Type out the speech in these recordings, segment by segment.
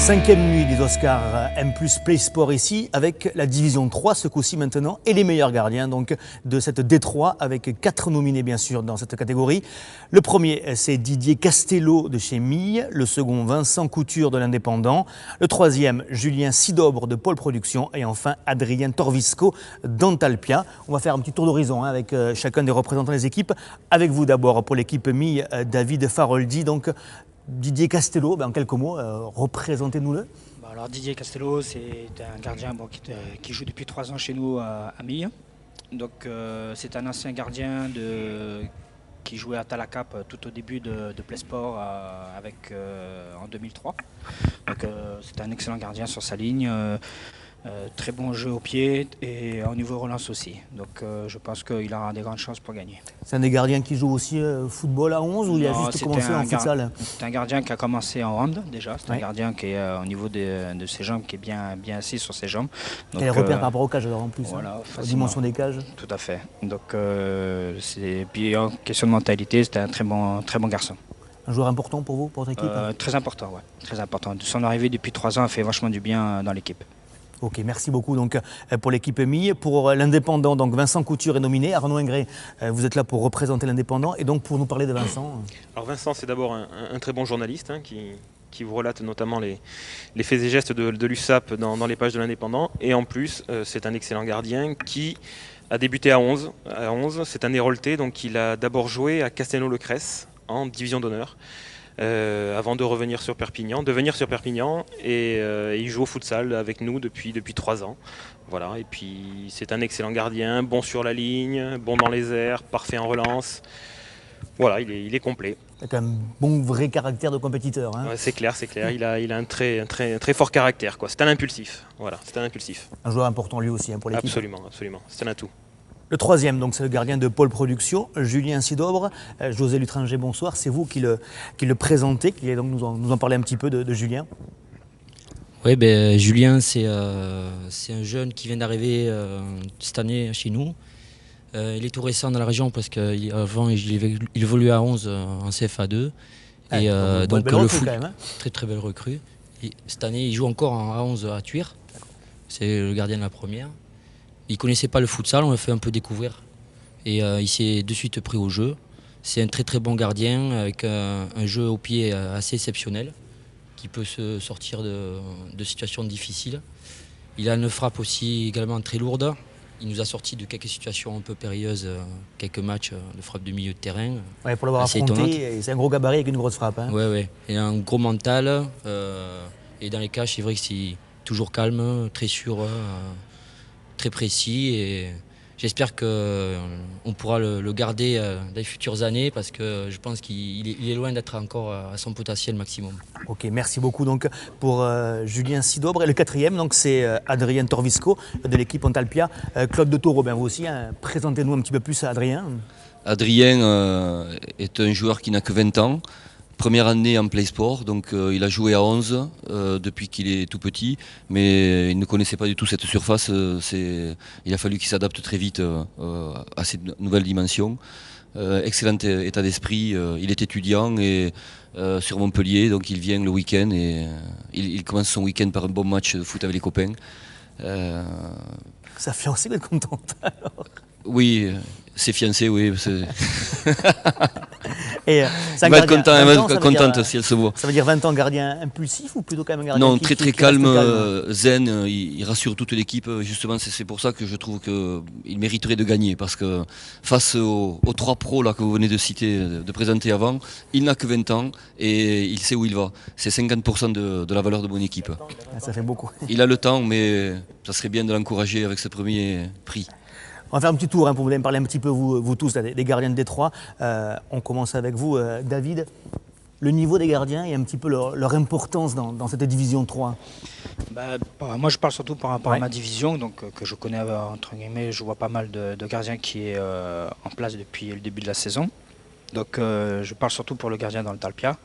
5e nuit des Oscars M+ Play Sport ici avec la division 3 ce coup-ci maintenant et les meilleurs gardiens donc de cette D3 avec 4 nominés bien sûr dans cette catégorie. Le premier c'est Didier Castello de chez Mille, le second Vincent Couture de l'Indépendant, le troisième Julien Sidobre de Pôle Production et enfin Adrien Torvisco d'Antalpia. On va faire un petit tour d'horizon avec chacun des représentants des équipes. Avec vous d'abord pour l'équipe Mille, David Faroldi. Donc Didier Castello, en quelques mots, représentez-nous-le. Alors Didier Castello, c'est un gardien qui joue depuis 3 ans chez nous à Mille. Donc c'est un ancien gardien qui jouait à Talacap tout au début de Playsport en 2003. Donc c'est un excellent gardien sur sa ligne. Très bon jeu au pied et au niveau relance aussi. Donc je pense qu'il aura des grandes chances pour gagner. C'est un des gardiens qui joue aussi football à 11 ou il a juste commencé en futsal? C'est un gardien qui a commencé en hand déjà. C'est un gardien qui est au niveau de ses jambes, qui est bien assis sur ses jambes. Quel repère par rapport aux cages alors en plus, voilà, la dimension des cages. Tout à fait. Donc puis en question de mentalité, c'était un très bon garçon. Un joueur important pour vous, pour votre équipe? Très important, ouais. Très important. Son arrivée depuis 3 ans a fait vachement du bien dans l'équipe. Ok, merci beaucoup donc, pour l'équipe Mille. Pour l'Indépendant, donc Vincent Couture est nominé. Arnaud Ingré, vous êtes là pour représenter l'Indépendant et donc pour nous parler de Vincent. Alors Vincent, c'est d'abord un très bon journaliste qui vous relate notamment les faits et gestes de l'USAP dans les pages de l'Indépendant. Et en plus, c'est un excellent gardien qui a débuté à 11. C'est un Héroltais, donc il a d'abord joué à Castelnau-le-Cresse en division d'honneur. Avant de venir sur Perpignan et il joue au futsal avec nous depuis 3 ans. Voilà, et puis c'est un excellent gardien, bon sur la ligne, bon dans les airs, parfait en relance. Voilà, il est complet. C'est un bon vrai caractère de compétiteur. Hein. Ouais, c'est clair. Il a un très fort caractère, quoi. C'est un impulsif. Voilà, c'est un impulsif. Un joueur important lui aussi pour l'équipe. Absolument. C'est un atout. Le troisième, donc, c'est le gardien de Pôle Production, Julien Sidobre. José Lutringer, bonsoir. C'est vous qui le présentez, qui allez donc nous en parler un petit peu de Julien. Oui, Julien, c'est un jeune qui vient d'arriver cette année chez nous. Il est tout récent dans la région parce qu'avant, il évoluait à 11 en CFA2. Et donc le foot, quand même, hein. Très belle recrue. Et cette année, il joue encore à 11 à Thuir. C'est le gardien de la première. Il ne connaissait pas le futsal, on l'a fait un peu découvrir. Et il s'est de suite pris au jeu. C'est un très bon gardien avec un jeu au pied assez exceptionnel qui peut se sortir de situations difficiles. Il a une frappe aussi également très lourde. Il nous a sorti de quelques situations un peu périlleuses, quelques matchs de frappe de milieu de terrain. Ouais, pour l'avoir affronté, c'est un gros gabarit avec une grosse frappe. Hein. Ouais. Il a un gros mental. Et dans les cages, c'est vrai que c'est toujours calme, très sûr. Très précis et j'espère qu'on pourra le garder dans les futures années parce que je pense qu'il est loin d'être encore à son potentiel maximum. Ok, merci beaucoup donc pour Julien Sidobre. Et le quatrième, donc, c'est Adrien Torvisco de l'équipe Antalpia. Claude de Taureau, vous aussi, hein, présentez-nous un petit peu plus Adrien. Adrien est un joueur qui n'a que 20 ans. Première année en Play Sport, donc il a joué à 11 depuis qu'il est tout petit, mais il ne connaissait pas du tout cette surface. Il a fallu qu'il s'adapte très vite à cette nouvelle dimension. Excellent état d'esprit, il est étudiant et sur Montpellier, donc il vient le week-end et il commence son week-end par un bon match de foot avec les copains. Sa fiancée est contente alors. Oui, ses fiancés, oui. Et elle va être contente si elle se voit. Ça veut dire 20 ans gardien impulsif ou plutôt quand même un gardien Non, très calme, zen, il rassure toute l'équipe. Justement, c'est pour ça que je trouve qu'il mériterait de gagner. Parce que face aux 3 pros là, que vous venez de citer, de présenter avant, il n'a que 20 ans et il sait où il va. C'est 50% de la valeur de mon équipe. Ça fait beaucoup. Il a le temps, mais ça serait bien de l'encourager avec ce premier prix. On va faire un petit tour pour vous parler un petit peu, vous tous, des gardiens de Détroit. On commence avec vous, David. Le niveau des gardiens et un petit peu leur importance dans cette division 3. Moi, je parle surtout par rapport à ma division, donc, que je connais, entre guillemets. Je vois pas mal de gardiens qui est en place depuis le début de la saison. Donc, je parle surtout pour le gardien dans le Talpia,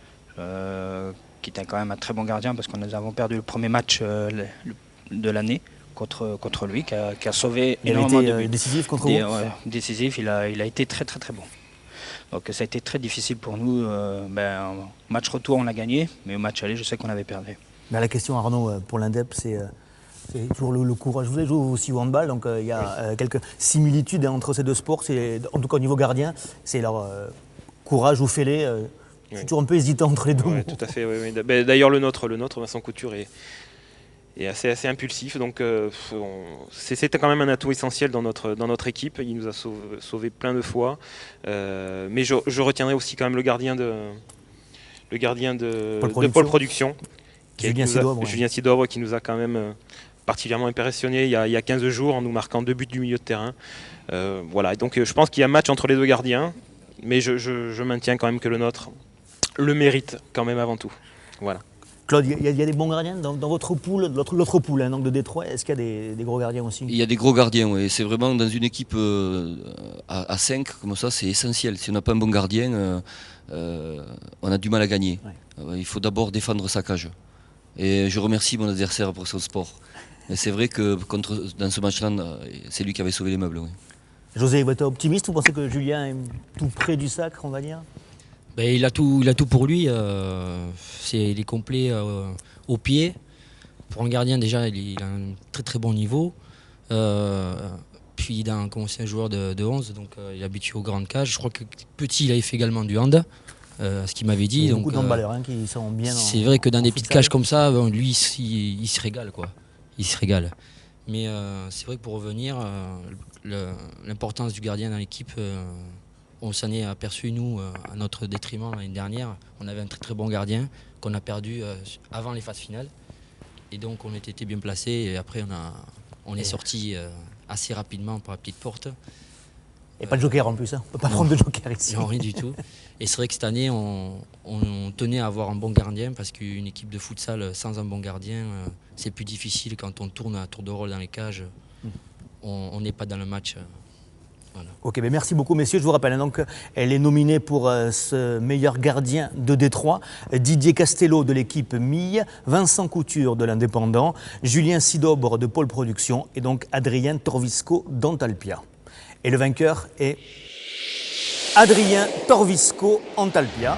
qui est quand même un très bon gardien parce que nous avons perdu le premier match de l'année. Contre lui, qui a sauvé énormément de buts. Décisif contre vous. Décisif, il a été très bon. Donc ça a été très difficile pour nous. Match retour, on a gagné, mais au match aller, je sais qu'on avait perdu. Mais la question, Arnaud, pour l'Indep, c'est toujours le courage. Vous avez joué aussi au handball, donc il y a quelques similitudes entre ces deux sports. En tout cas, au niveau gardien, c'est leur courage ou fêlé. C'est toujours un peu hésitant entre les deux. Oui, tout à fait. Oui. D'ailleurs, le nôtre, Vincent Couture, est assez impulsif. Donc, c'était quand même un atout essentiel dans notre équipe. Il nous a sauvé plein de fois. Mais je retiendrai aussi quand même le gardien de Pôle Production. Julien Sidobre, qui nous a quand même particulièrement impressionné il y a 15 jours en nous marquant 2 buts du milieu de terrain. Voilà. Donc je pense qu'il y a match entre les deux gardiens, mais je maintiens quand même que le nôtre le mérite quand même avant tout. Voilà. Claude, il y a des bons gardiens dans votre poule, l'autre poule, donc de Détroit. Est-ce qu'il y a des gros gardiens aussi? Il y a des gros gardiens, oui. C'est vraiment dans une équipe à 5, comme ça, c'est essentiel. Si on n'a pas un bon gardien, on a du mal à gagner. Ouais. Il faut d'abord défendre sa cage. Et je remercie mon adversaire pour son sport. Et c'est vrai que dans ce match-là, c'est lui qui avait sauvé les meubles. Oui. José, vous êtes optimiste? Vous pensez que Julien est tout près du sacre, on va dire? Ben, il a tout pour lui. Il est complet au pied. Pour un gardien, déjà, il a un très très bon niveau. Puis c'est un joueur de 11, donc il est habitué aux grandes cages. Je crois que petit, il avait fait également du hand. Ce qu'il m'avait dit. Il y a beaucoup d'handballeurs qui sont bien. C'est vrai que dans des petites cages comme ça, lui, il se régale, quoi. Il se régale. Mais c'est vrai que pour revenir, l'importance du gardien dans l'équipe, on s'en est aperçu, nous, à notre détriment l'année dernière. On avait un très très bon gardien qu'on a perdu avant les phases finales. Et donc on était bien placé. Et après, on est sorti assez rapidement par la petite porte. Et pas de joker en plus, hein. On ne peut pas prendre de joker ici. Non, rien du tout. Et c'est vrai que cette année, on tenait à avoir un bon gardien parce qu'une équipe de futsal sans un bon gardien, c'est plus difficile quand on tourne à tour de rôle dans les cages. On n'est pas dans le match. Voilà. Ok, mais merci beaucoup messieurs. Je vous rappelle, donc, elle est nominée pour ce meilleur gardien de Détroit. Didier Castello de l'équipe Mille, Vincent Couture de l'Indépendant, Julien Sidobre de Pôle Production et donc Adrien Torvisco d'Antalpia. Et le vainqueur est Adrien Torvisco Antalpia.